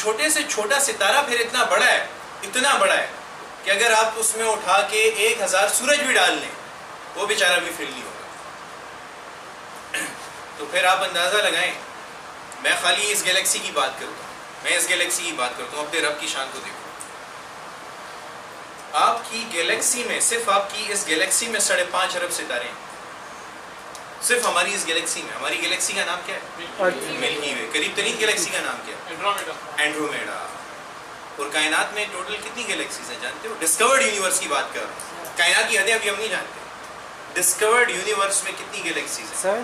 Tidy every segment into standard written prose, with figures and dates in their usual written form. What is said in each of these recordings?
چھوٹے سے چھوٹا ستارہ پھر اتنا بڑا ہے کہ اگر آپ اس میں اٹھا کے 1000 سورج بھی ڈال لیں وہ بیچارہ بھی فل نہیں ہوگا. تو پھر آپ اندازہ لگائیں. میں خالی اس گیلیکسی کی بات کرتا ہوں, اپنے رب کی شان کو دیکھو. آپ کی گیلیکسی میں, صرف آپ کی اس گیلیکسی میں 5.5 ارب ستارے ہیں. صرف ہماری اس گیلیکسی میں. ہماری گیلیکسی کا نام کیا ہے؟ ملکی وے. قریب ترین گیلیکسی کا نام کیا ہے؟ اینڈرومیڈا. اور کائنات میں ٹوٹل کتنی گیلیکسیز ہیں جانتے ہو؟ ڈسکورڈ یونیورس کی بات کر رہا ہوں. کائنات کی حدیں ابھی ہم نہیں جانتے. ڈسکورڈ یونیورس میں کتنی گیلیکسیز ہیں؟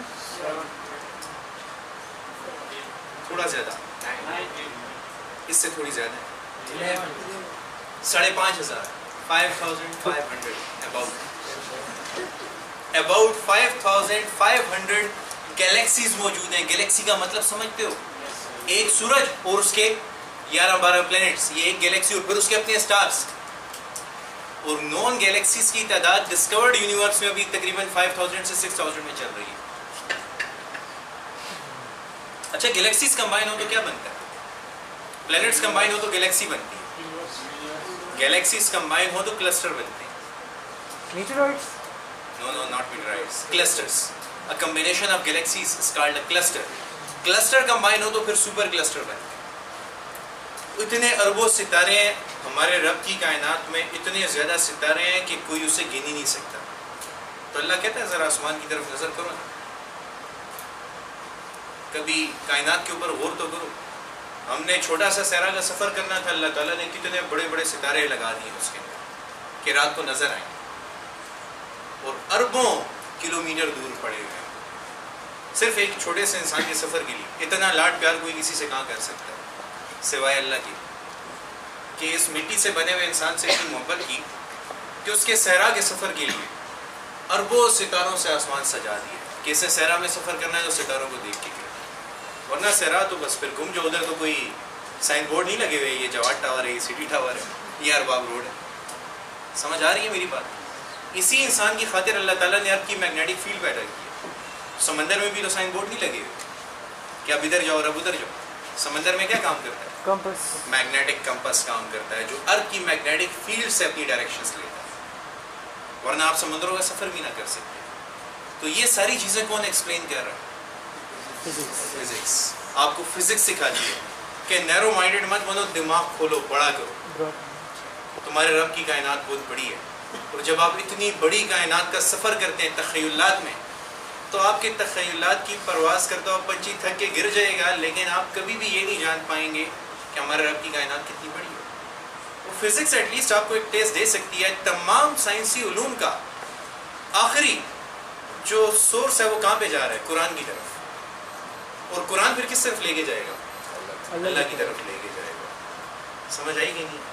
تھوڑا زیادہ, اس سے تھوڑی زیادہ ہے. 5,500 5,500 about 5,500 گیلیکسیز موجود ہیں. گیلیکسی کا مطلب سمجھتے ہو؟ ایک سورج اور اس کے 11-12 پلینٹس, یہ ایک گیلیکسی, اور پھر اس کے اپنے سٹارز. اور نون گیلیکسیز کی تعداد ڈسکورڈ یونیورس میں ابھی تقریباً 5,000 سے 6,000 میں چل رہی ہے. اچھا, گیلیکسیز کمبائن ہو تو کیا بنتا ہے؟ پلینٹس کمبائن ہو تو گیلیکسی بنتی ہے. گیلیکسیز کمبائن ہو تو کلسٹر بنتے ہیں. میٹرائٹس؟ No, not meteorites. Clusters. A combination of galaxies is called a cluster. Cluster combine ہو تو پھر سپر کلسٹر بنتے ہیں. اتنے اربوں ستارے ہیں ہمارے رب کی کائنات میں, اتنے زیادہ ستارے ہیں کہ کوئی اسے گن ہی نہیں سکتا. تو اللہ کہتا ہے ذرا آسمان کی طرف نظر کرو نا, کبھی کائنات کے اوپر غور تو کرو. ہم نے چھوٹا سا صحرا کا سفر کرنا تھا, اللہ تعالیٰ نے کتنے بڑے بڑے ستارے لگا دیے اس کے اندر کہ رات کو نظر آئیں, اور اربوں کلومیٹر دور پڑے ہوئے ہیں صرف ایک چھوٹے سے انسان کے سفر کے لیے. اتنا لاڈ پیار کوئی کسی سے کہاں کر سکتا ہے سوائے اللہ کی, کہ اس مٹی سے بنے ہوئے انسان سے اتنی محبت کی کہ اس کے صحرا کے سفر کے لیے اربوں ستاروں سے آسمان سجا دیے کہ اسے صحرا میں سفر کرنا ہے تو ستاروں کو دیکھ کے کرنا. ورنہ صحرا تو بس پھر گم جو, ادھر تو کوئی سائن بورڈ نہیں لگے ہوئے, یہ جواد ٹاور ہے, یہ سٹی ٹاور ہے, یہ ارباب روڈ ہے. سمجھ آ رہی ہے میری بات؟ اسی انسان کی خاطر اللہ تعالیٰ نے ارب کی میگنیٹک فیلڈ پیدا کی ہے. سمندر میں بھی تو سائن بورڈ نہیں لگے ہوئے کہ اب ادھر جاؤ اور اب ادھر جاؤ. سمندر میں کیا کام کرتا ہے؟ کمپس. میگنیٹک کمپس کام کرتا ہے جو ارب کی میگنیٹک فیلڈ سے اپنی ڈائریکشنز لیتا ہے, ورنہ آپ سمندروں کا سفر بھی نہ کر سکتے. تو یہ ساری چیزیں کون ایکسپلین کر رہا ہے؟ فزکس. آپ کو فزکس سکھاتی ہے کہ نیرو مائنڈڈ مت بنو, دماغ کھولو, بڑا کرو. تمہارے رب کی کائنات بہت بڑی ہے, اور جب آپ اتنی بڑی کائنات کا سفر کرتے ہیں تخیلات میں, تو آپ کے تخیلات کی پرواز کرتا ہوا پنچھی تھک کے گر جائے گا, لیکن آپ کبھی بھی یہ نہیں جان پائیں گے کہ ہمارے رب کی کائنات کتنی بڑی ہے. وہ فزکس ایٹ لیسٹ آپ کو ایک ٹیسٹ دے سکتی ہے. تمام سائنسی علوم کا آخری جو سورس ہے وہ کہاں پہ جا رہا ہے؟ قرآن کی طرف. اور قرآن پھر کس طرف لے کے جائے گا؟ اللہ کی طرف لے کے جائے گا. سمجھ آئی کہ نہیں؟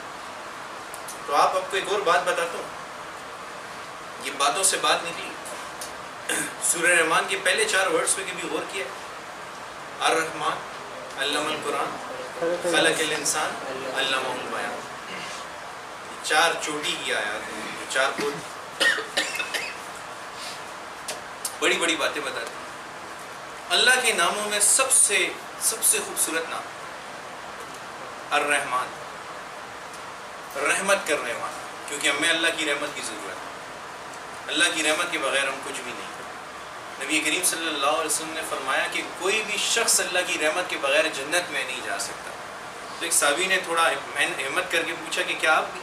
تو آپ کو ایک اور بات بتاتا ہوں, یہ باتوں سے بات نکلی. سورہ رحمان کے پہلے 4 ورڈز پہ کبھی غور کیا؟ الرحمن علم القرآن خلق الانسان علمہ البیان. 4 چوٹی کی آیات ہیں, 4 کو بڑی بڑی باتیں بتاتی ہیں. اللہ کے ناموں میں سب سے خوبصورت نام الرحمن, رحمت کرنے والا, کیونکہ ہمیں اللہ کی رحمت کی ضرورت ہے. اللہ کی رحمت کے بغیر ہم کچھ بھی نہیں. نبی کریم صلی اللہ علیہ وسلم نے فرمایا کہ کوئی بھی شخص اللہ کی رحمت کے بغیر جنت میں نہیں جا سکتا. تو ایک صحابی نے تھوڑا ہمت کر کے پوچھا کہ کیا آپ بھی؟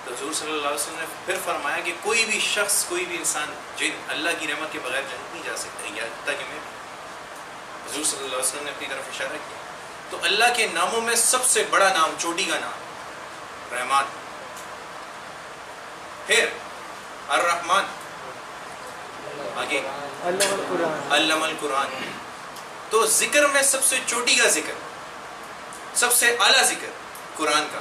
تو حضور صلی اللہ علیہ وسلم نے پھر فرمایا کہ کوئی بھی شخص, کوئی بھی انسان اللہ کی رحمت کے بغیر جنت نہیں جا سکتا, یا حتیٰ کہ میں. حضور صلی اللہ علیہ وسلم نے اپنی طرف اشارہ کیا. تو اللہ کے ناموں میں سب سے بڑا نام, چوٹی کا نام رحمان. پھر الرحمن, آگے علم القرآن. تو ذکر میں سب سے چوٹی کا ذکر, سب سے اعلیٰ ذکر قرآن کا.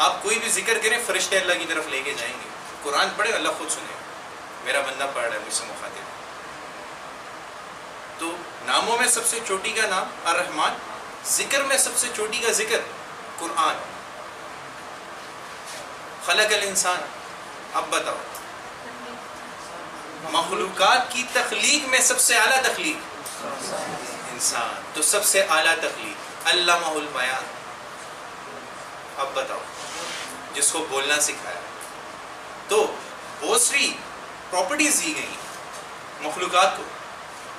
آپ کوئی بھی ذکر کریں فرشتے اللہ کی طرف لے کے جائیں گے. قرآن پڑھے, اللہ خود سنے, میرا بندہ پڑھ رہا ہے, مجھ سے مخاطب. تو ناموں میں سب سے چوٹی کا نام الرحمن, ذکر میں سب سے چوٹی کا ذکر قرآن. خلق الانسان, اب بتاؤ مخلوقات کی تخلیق میں سب سے اعلیٰ تخلیق انسان, تو سب سے اعلیٰ تخلیق علمہ البیان. اب بتاؤ جس کو بولنا سکھایا. تو بہت سی پراپرٹیز دی گئی مخلوقات کو,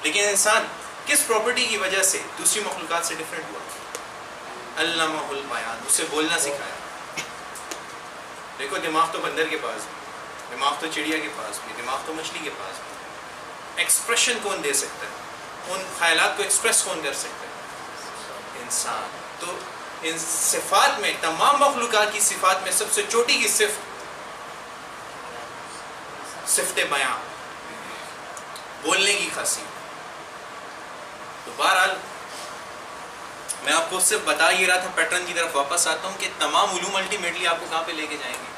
لیکن انسان کس پراپرٹی کی وجہ سے دوسری مخلوقات سے ڈفرینٹ ہوا؟ علمہ البیان, اسے بولنا سکھایا. دیکھو دماغ تو بندر کے پاس بھی, دماغ تو چڑیا کے پاس بھی, دماغ تو مچھلی کے پاس بھی. ایکسپریشن کون دے سکتا ہے؟ ان خیالات کو ایکسپریس کون کر سکتا ہے؟ انسان. تو ان صفات میں, تمام مخلوقات کی صفات میں سب سے چھوٹی کی صفت بیان, بولنے کی خاصیت. تو بہرحال میں آپ کو صرف بتا یہ رہا تھا, پیٹرن کی طرف واپس آتا ہوں کہ تمام علوم الٹیمیٹلی آپ کو کہاں پہ لے کے جائیں گے؟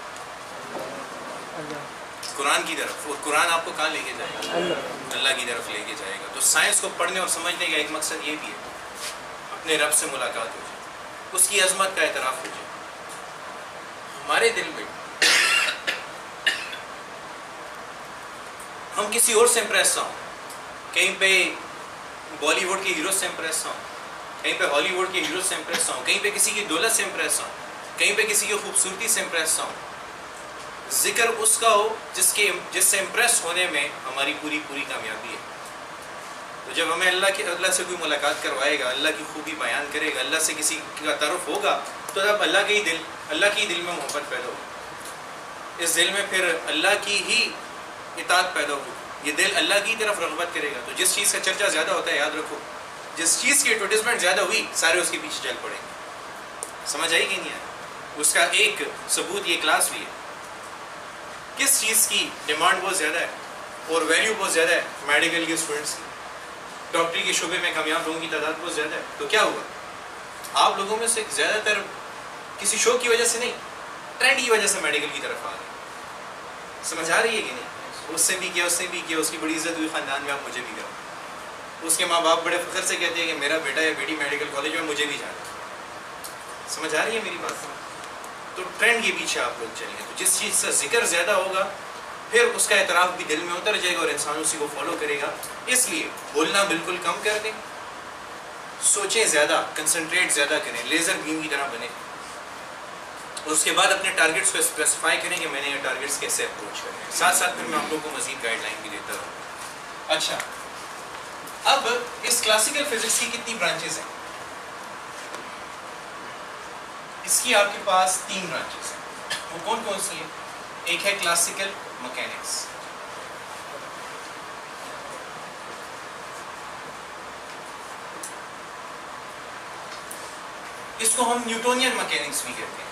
قرآن کی طرف. اور قرآن آپ کو کہاں لے کے جائے گا؟ اللہ کی طرف لے کے جائے گا. تو سائنس کو پڑھنے اور سمجھنے کا ایک مقصد یہ بھی ہے, اپنے رب سے ملاقات ہو جائے, اس کی عظمت کا اعتراف ہو جائے. ہمارے دل میں ہم کسی اور سے امپریس نہ ہوں, کہیں پہ بالی ووڈ کے ہیرو سے امپریس نہ ہوں, کہیں پہ ہالی ووڈ کے ہیرو سے امپریس نہ ہوں, کہیں پہ کسی کی دولت سے امپریس نہ ہوں, کہیں پہ کسی کی خوبصورتی سے امپریس نہ ہوں. ذکر اس کا ہو جس سے امپریس ہونے میں ہماری پوری کامیابی ہے. تو جب ہمیں اللہ سے کوئی ملاقات کروائے گا, اللہ کی خوبی بیان کرے گا, اللہ سے کسی کا تعارف ہوگا, تو اب اللہ کے دل میں محبت پیدا ہوگی. اس دل میں پھر اللہ کی ہی اطاعت پیدا ہوگی. یہ دل اللہ کی طرف رغبت کرے گا. تو جس چیز کا چرچا زیادہ ہوتا ہے, یاد رکھو, جس چیز کی ایڈورٹیزمنٹ زیادہ ہوئی سارے اس کے پیچھے چل پڑیں گے. سمجھ آئی کہ نہیں آئی؟ اس کا ایک ثبوت یہ کلاس بھی ہے. کس چیز کی ڈیمانڈ بہت زیادہ ہے اور ویلیو بہت زیادہ ہے؟ میڈیکل کے اسٹوڈنٹس کی. ڈاکٹری کے شعبے میں کامیاب لوگوں کی تعداد بہت زیادہ ہے. تو کیا ہوا؟ آپ لوگوں میں سے زیادہ تر کسی شوق کی وجہ سے نہیں, ٹرینڈ کی وجہ سے میڈیکل کی طرف آ گئے. سمجھ آ رہی ہے کہ نہیں؟ اس سے بھی کیا, اس نے بھی کیا, اس کی بڑی عزت ہوئی خاندان میں, آپ مجھے بھی کرو. اس کے ماں باپ بڑے فخر سے کہتے ہیں کہ میرا بیٹا یا بیٹی میڈیکل کالج میں, مجھے بھی جانا. سمجھ آ رہی ہے میری بات؟ تو ٹرینڈ کے پیچھے آپ لوگ چلیں. تو جس چیز کا ذکر زیادہ ہوگا پھر اس کا اعتراف بھی دل میں اتر جائے گا اور انسان اسی کو فالو کرے گا. اس لیے بولنا بالکل کم کر دیں, سوچیں زیادہ, کنسنٹریٹ زیادہ کریں, لیزر بیم کی طرح بنے. اس کے بعد اپنے ٹارگیٹس کو اسپیسیفائی کریں کہ میں نے یہ ٹارگیٹس کیسے اپروچ کرنے ہیں. ساتھ ساتھ پھر میں آپ لوگوں کو مزید گائیڈ لائن بھی دیتا ہوں. اچھا, اب اس کلاسیکل فزکس کی کتنی برانچز ہیں؟ اس کی آپ کے پاس 3 برانچز ہیں. وہ کون کون سی ہیں؟ ایک ہے کلاسیکل مکینکس, اس کو ہم نیوٹونین مکینکس بھی کہتے ہیں.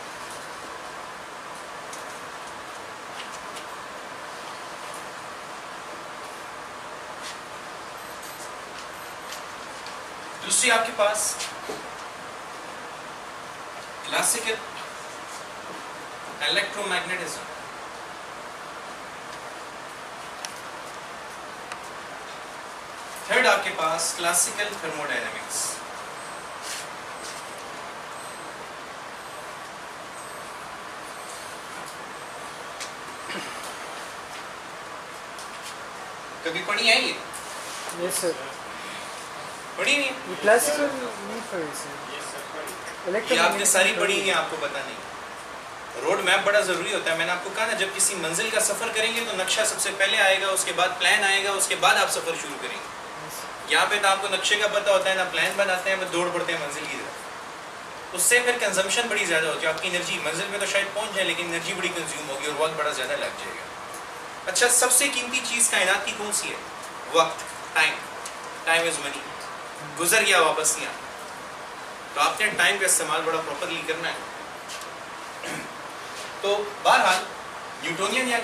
دوسری آپ کے پاس کلاسیکل الیکٹرو میگنیٹزم. تھرڈ آپ کے پاس کلاسیکل تھرموڈائنامکس. کبھی پڑھی ہے یہ؟ یس سر. پڑھی نہیں؟ یہ کلاسیکل نہیں پڑھی سر. یہ آپ نے ساری پڑھی ہیں, آپ کو پتہ نہیں. روڈ میپ بڑا ضروری ہوتا ہے. میں نے آپ کو کہا نا, جب کسی منزل کا سفر کریں گے تو نقشہ سب سے پہلے آئے گا, اس کے بعد پلان آئے گا, اس کے بعد آپ سفر شروع کریں گے. یہاں پہ تو آپ کو نقشے کا پتہ ہوتا ہے, نہ پلان بناتے ہیں, بس دوڑ پڑتے ہیں منزل کی طرف. اس سے پھر کنزمپشن بڑی زیادہ ہوتی ہے. آپ کی انرجی منزل میں تو شاید پہنچ جائے, لیکن انرجی بڑی کنزیوم ہوگی اور وقت بڑا زیادہ لگ جائے گا. اچھا, سب سے قیمتی چیز کائنات کی کون سی ہے؟ وقت, ٹائم. ٹائم از منی. گزر گیا واپس نہیں آتا. تو آپ نے ٹائم کا استعمال بڑا پراپرلی کرنا ہے. تو بہرحال نیوٹونین یا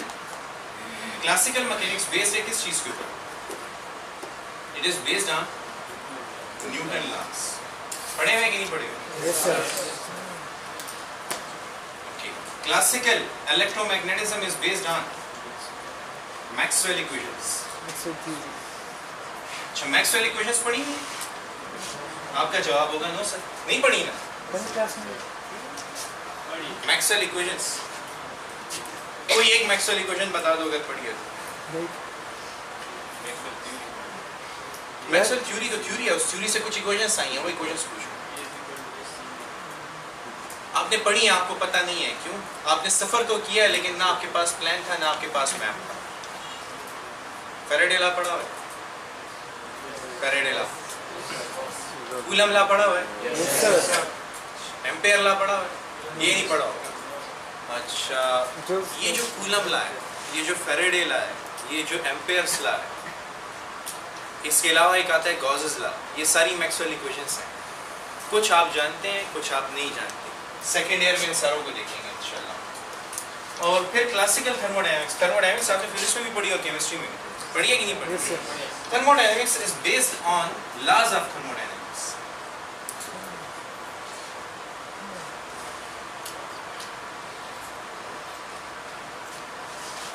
کلاسیکل مکینکس بیسڈ ہے کس چیز کے اوپر؟ It is based on Newton laws. پڑھے ہوئے کہ نہیں پڑھے ہوئے؟ Yes sir. Classical electromagnetism is based on Maxwell equations. اچھا, میکسویل ایکویشنز پڑھی ہیں؟ آپ کا جواب ہوگا نو سر, نہیں پڑھی نا. میکسویل ایکویشنز, کوئی ایک میکسویل ایکویشن بتا دو اگر پڑھی ہے تو. میکسویل تھیوری تو تھیوری ہے, اس تھیوری سے کچھ ایکویشنز آئی ہیں, وہ ایکویشنز پوچھو. آپ نے پڑھی ہے، آپ کو پتہ نہیں ہے کیوں؟ آپ نے سفر تو کیا ہے لیکن نہ آپ کے پاس پلان تھا، نہ آپ کے پاس میپ تھا. فیریڈے لا پڑھا ہوا ہے؟ فیریڈے لا. کولم لا پڑھا ہوا ہے؟ Yes, sir. ایمپیئر لا پڑھا ہوا ہے؟ یہ نہیں پڑھا ہوگا. اچھا، یہ جو کولم لا ہے، یہ جو فیریڈے لا ہے، یہ جو ایمپیئرس لا ہے، اس کے علاوہ ایک آتا ہے گاؤزز لا. یہ ساری میکسویل ایکویشنز ہیں. کچھ آپ جانتے ہیں، کچھ آپ نہیں جانتے. سیکنڈ ایئر میں ان ساروں کو دیکھیں گے انشاءاللہ. اور پھر کلاسیکل تھرموڈائنمکس. تھرموڈائنمکس آپ نے فزکس میں بھی پڑھی اور کیمسٹری میں بھی پڑھی ہے کہ نہیں Yes, پڑھی؟ sir. Thermodynamics is based on laws of thermodynamics.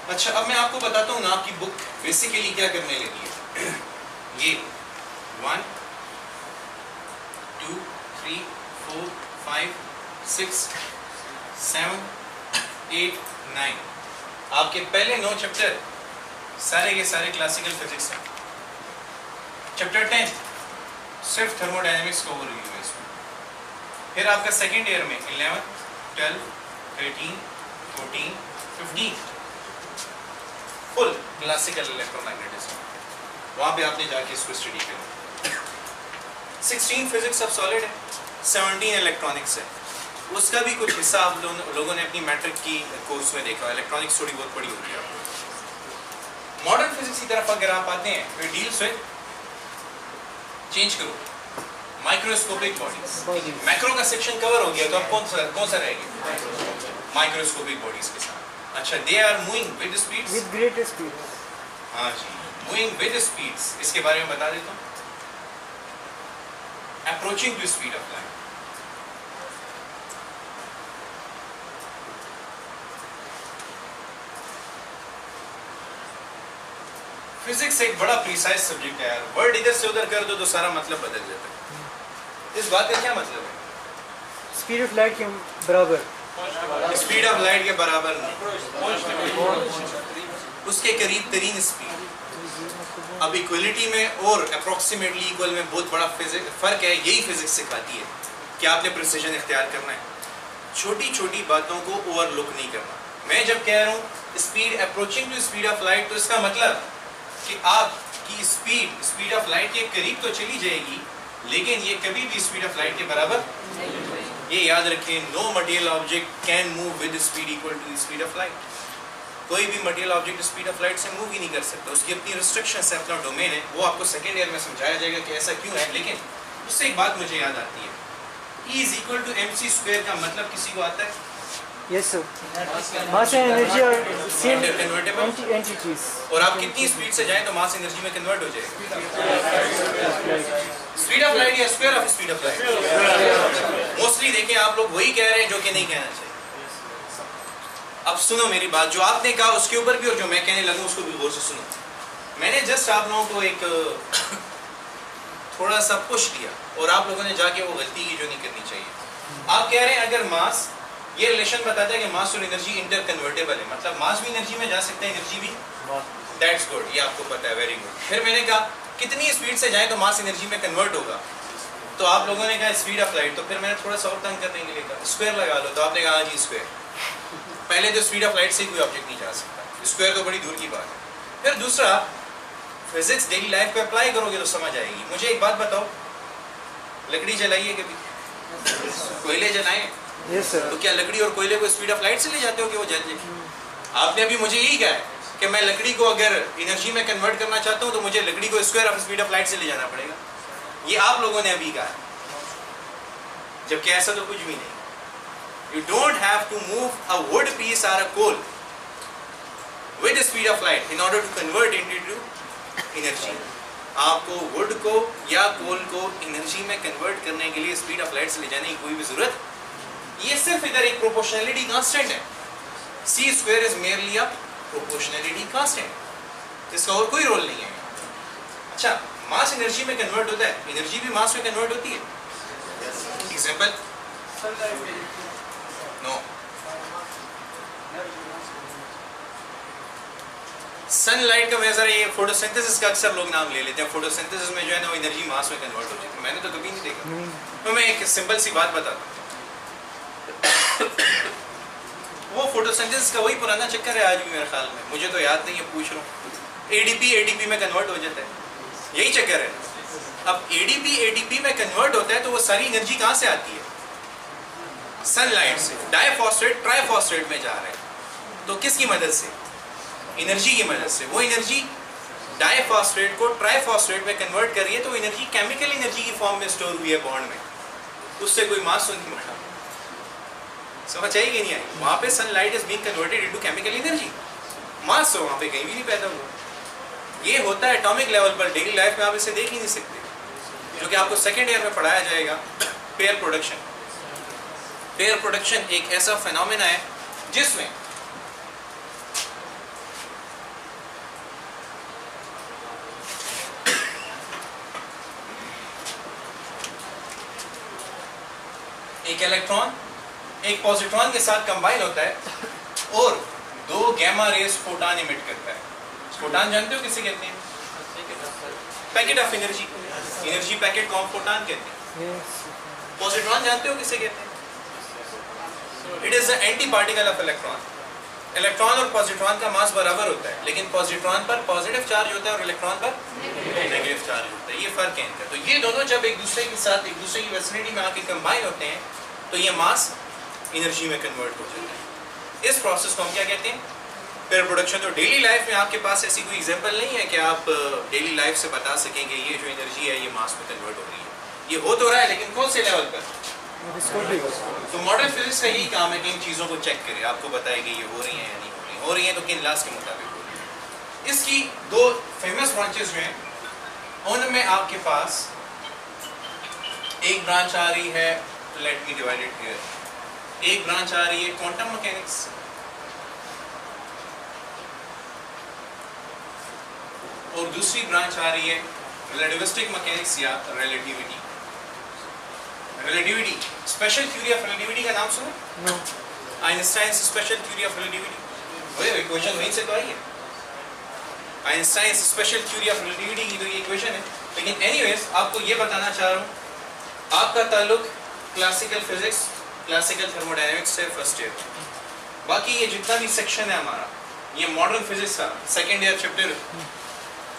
اچھا، اب میں آپ کو بتاتا ہوں نا، آپ کی بک بیسیکلی کیا کرنے لگی ہے. یہ 1 2 3 4 5 6 7 8 9 آپ کے پہلے 9 چیپٹر سارے کے سارے کلاسیکل فزکس ہیں. چیپٹر 10 صرف تھرموڈائنمکس کا اوور ویو ہے اس میں. پھر آپ کا سیکنڈ ایئر میں 11 12 13 14 15 فل کلاسیکل الیکٹرو میگنیٹزم. وہاں پہ آپ نے جا کے اس کو اسٹڈی کرنا. 16 فزکس آف سالڈ ہے، 17 الیکٹرانکس ہے. اس کا بھی کچھ حصہ آپ لوگوں نے اپنی میٹرک کی کورس میں دیکھا. الیکٹرانکس تھوڑی بہت پڑھی ہوگی آپ. ماڈرن فزکس کی طرف اگر آپ آتے ہیں تو ڈیلس وتھ، چینج کرو، مائکروسکوپک باڈیز. میکرو کا سیکشن کور ہو گیا تو اب کون سا رہے گا؟ مائکروسکوپک باڈیز کے ساتھ. اچھا، they are moving with speed. With great speed. ہاں جی، موونگ ود اسپیڈس. اس کے بارے میں بتا دیتا ہوں. Approaching to speed of light. Physics ایک بڑا پریسائز سبجیکٹ ہے یار. ورڈ ادھر سے ادھر کر دو تو سارا مطلب بدل جاتا ہے. اس بات کا کیا مطلب ہے؟ Speed of light کے برابر. اسپیڈ آف لائٹ کے برابر نہیں، اس کے قریب ترین اسپیڈ. اب ایکویلٹی میں اور اپروکسیمیٹلی ایکول میں بہت بڑا فرق ہے. یہی فزکس سکھاتی ہے کہ آپ نے پریسیجن اختیار کرنا ہے، چھوٹی چھوٹی باتوں کو اوور لک نہیں کرنا. میں جب کہہ رہا ہوں speed approaching to speed of light, تو اس کا مطلب کہ آپ کی اسپیڈ آف لائٹ کے قریب تو چلی جائے گی لیکن یہ کبھی بھی اسپیڈ آف لائٹ کے برابر. یہ یاد رکھیں، no material object can move with speed equal to speed of light. کوئی بھی material object speed of light سے موو ہی نہیں کر سکتا. اس کی اپنی ریسٹرکشنس ہے، اپنا ڈومین ہے. وہ آپ کو سیکنڈ ایئر میں سمجھایا جائے گا کہ ایسا کیوں ہے. لیکن اس سے ایک بات مجھے یاد آتی ہے، E is equal to mc square کا مطلب کسی کو آتا ہے؟ Yes, sir. Mass and energy are same Interconvertible. entities. اور آپ کتنی اسپیڈ سے جائیں تو ماس انرجی میں کنورٹ ہو جائے گا. اسپیڈ آف لائٹ یا square of speed of light? Mostly دیکھیں آپ لوگ وہی کہہ رہے ہیں جو کہ نہیں کہنا چاہیے. اب سنو میری بات، جو آپ نے کہا اس کے اوپر بھی اور جو میں کہنے لگوں اس کو بھی غور سے سنو. میں نے جسٹ آپ لوگوں کو ایک تھوڑا سا پش دیا اور آپ لوگوں نے جا کے وہ غلطی کی جو نہیں کرنی چاہیے. آپ کہہ رہے ہیں اگر ماس، یہ ریلیشن بتاتا ہے کہ ماس اور انرجی انٹر کنورٹیبل ہے، مطلب ماس بھی انرجی میں جا سکتا ہے، انرجی بھی. دیٹس گڈ، یہ آپ کو پتا ہے، ویری گڈ. پھر میں نے کہا کتنی اسپیڈ سے جائیں تو ماس انرجی میں کنورٹ ہوگا، تو آپ لوگوں نے کہا اسپیڈ آف لائٹ. تو پھر میں نے تھوڑا سا اور تنگ کرنے کے لیے کہا اسکوائر لگا لو، تو آپ نے کہا جی اسکوائر. پہلے تو اسپیڈ آف لائٹ سے کوئی آبجیکٹ نہیں جا سکتا، اسکوائر تو بڑی دور کی بات ہے. پھر دوسرا، فزکس ڈیلی لائف پہ اپلائی کرو گے تو سمجھ آئے گی. مجھے ایک بات بتاؤ، لکڑی جلائیے کبھی؟ کوئلے جلائیں؟ Yes, sir. تو کیا لکڑی اور کوئلے کو اسپیڈ آف لائٹ سے لے جاتے ہو کہ وہ جل جائے؟ آپ نے ابھی مجھے یہی کہا ہے کہ میں لکڑی کو اگر انرجی میں کنورٹ کرنا چاہتا ہوں تو مجھے لکڑی کو square of speed of light سے لے جانا پڑے گا. یہ آپ لوگوں نے ابھی کہا ہے، جبکہ ایسا تو کچھ بھی نہیں. You don't have to move a wood piece or a coal with the speed of light in order to convert it into energy. آپ کو وڈ کو یا کول کو انرجی میں کنورٹ کرنے کے لیے اسپیڈ آف لائٹ سے لے جانے کی کوئی بھی ضرورت. یہ صرف ادھر ایک پروپورشنلٹی کانسٹنٹ ہے. C square is merely a proportionality constant, اس کا اور کوئی رول نہیں ہے. اچھا، ماس انرجی میں کنورٹ ہوتا ہے، انرجی بھی ماس میں کنورٹ ہوتی ہے. ایگزامپل نو، سن لائٹ کا میزر ہے. یہ فوٹو سنتھسس کا اکثر لوگ نام لے لیتے ہیں. فوٹو سنتھسس میں جو ہے نا وہ انرجی ماس میں کنورٹ ہو جاتی ہے. میں نے تو کبھی نہیں دیکھا. تو میں ایک سمپل سی بات بتاتا ہوں. وہ فوٹوسنتھیسس کا وہی پرانا چکر ہے آج بھی میرے خیال میں، مجھے تو یاد نہیں ہے، پوچھ رہا ہوں. ADP میں کنورٹ ہو جاتا ہے، یہی چکر ہے. اب ADP میں کنورٹ ہوتا ہے تو وہ ساری انرجی کہاں سے آتی ہے؟ سن لائٹ سے. ڈائی فاسفیٹ ٹرائی فاسفیٹ میں جا رہا ہے، تو کس کی مدد سے؟ انرجی کی مدد سے. وہ انرجی ڈائی فاسفیٹ کو ٹرائی فاسفیٹ میں کنورٹ کر رہی ہے، تو وہ انرجی کیمیکل انرجی کی فارم میں اسٹور ہوئی ہے بانڈ میں، اس سے کوئی ماس نہیں بڑھا. سمجھ آئی کہ نہیں آئی؟ وہاں پہ sunlight is being converted into chemical energy. Mass تو وہاں پہ کہیں بھی نہیں پیدا ہوا. یہ ہوتا ہے ایٹامک لیول پر. ڈیلی لائف میں آپ اسے دیکھ ہی نہیں سکتے، جو کہ آپ کو سیکنڈ ایئر میں پڑھایا جائے گا. Pair production. پیئر پروڈکشن ایک ایسا فینومینا ہے جس میں ایک الیکٹران ایک پوزیٹران کے ساتھ کمبائن ہوتا ہے اور دو گیما ریز فوٹان ایمٹ کرتا ہے. فوٹان جانتے ہو کسے کہتے ہیں؟ Packet of energy. Energy packet کو ہم فوٹان کہتے ہیں. پوزیٹران جانتے ہو کسے کہتے ہیں؟ It is a anti particle of electron. Electron اور پوزیٹران کا ماس برابر ہوتا ہے، لیکن پوزیٹران پر پازیٹیو چارج ہوتا ہے اور الیکٹران پر نیگیٹو چارج ہوتا ہے. یہ فرق ہے ان کا. تو یہ دونوں جب ایک دوسرے کے ساتھ ایک دوسرے کی ویسنٹی میں آ کے کمبائن ہوتے ہیں تو یہ ماس انرجی میں کنورٹ ہو جاتا ہے. اس پروسیس کو ہم کیا کہتے ہیں؟ Pair production. تو ڈیلی لائف میں آپ کے پاس ایسی کوئی ایگزامپل نہیں ہے کہ آپ ڈیلی لائف سے بتا سکیں کہ یہ جو انرجی ہے یہ ماس میں کنورٹ ہو رہی ہے. یہ ہو تو رہا ہے، لیکن کون سے لیول پر؟ تو ماڈرن فزکس کا یہی کام ہے کہ ان چیزوں کو چیک کرے، آپ کو بتائے کہ یہ ہو رہی ہیں یا نہیں ہو رہی ہیں. ہو رہی ہیں تو کن لاس کے مطابق ہو رہی ہیں. اس کی دو فیمس برانچز جو ہیں ان میں آپ کے پاس ایک برانچ آ رہی ہے، let me divide it here. ایک برانچ آ رہی ہے کوانٹم میکینکس، اور دوسری برانچ آ رہی ہے ریلیٹیوسٹک میکینکس یا relativity. Relativity special theory of relativity کا نام سنا؟ آئنسٹائنس اسپیشل تھیوری آف ریلیٹیوٹی. وہی ایکویشن وہیں سے تو آئی ہے. آئنسٹائنس اسپیشل تھیوری آف ریلیٹیوٹی کی تو یہ ایکویشن ہے. لیکن اینی ویز آپ کو یہ بتانا چاہ رہا ہوں، آپ کا تعلق کلاسیکل فزکس کلاسیکل تھرموڈائنمکس سے فرسٹ ایئر. باقی یہ جتنا بھی سیکشن ہے ہمارا یہ ماڈرن فزکس کا سیکنڈ ایئر چیپٹر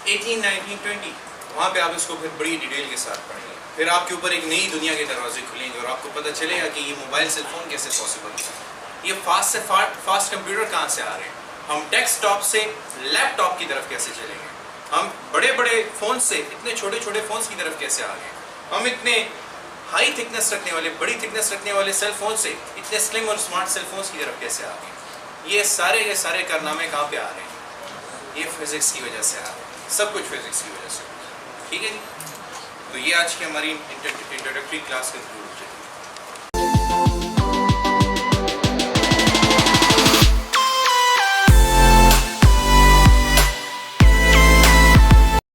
18, 19, 20 وہاں پہ آپ اس کو پھر بڑی ڈیٹیل کے ساتھ پڑھیں گے. پھر آپ کے اوپر ایک نئی دنیا کے دروازے کھلیں گے اور آپ کو پتہ چلے گا کہ یہ موبائل سیل فون کیسے پاسبل ہے. یہ فاسٹ سے فاسٹ کمپیوٹر کہاں سے آ رہے ہیں. ہم ڈیسک ٹاپ سے لیپ ٹاپ کی طرف کیسے چلیں گے. ہم بڑے بڑے فون سے اتنے چھوٹے چھوٹے فونس کی طرف کیسے آ گئے. ہم اتنے ہائی تھکنس رکھنے والے بڑی تھکنس رکھنے والے سیل فون سے اتنے سلم اور اسمارٹ سیل فونس کی طرف کیسے آ گئے. یہ سارے کارنامے کہاں پہ آ رہے ہیں؟ یہ فزکس کی وجہ سے آ رہے ہیں. سب کچھ فزکس کی وجہ سے. ٹھیک ہے جی. تو یہ آج کی ہماری انٹروڈکٹری کلاس کا ضرور.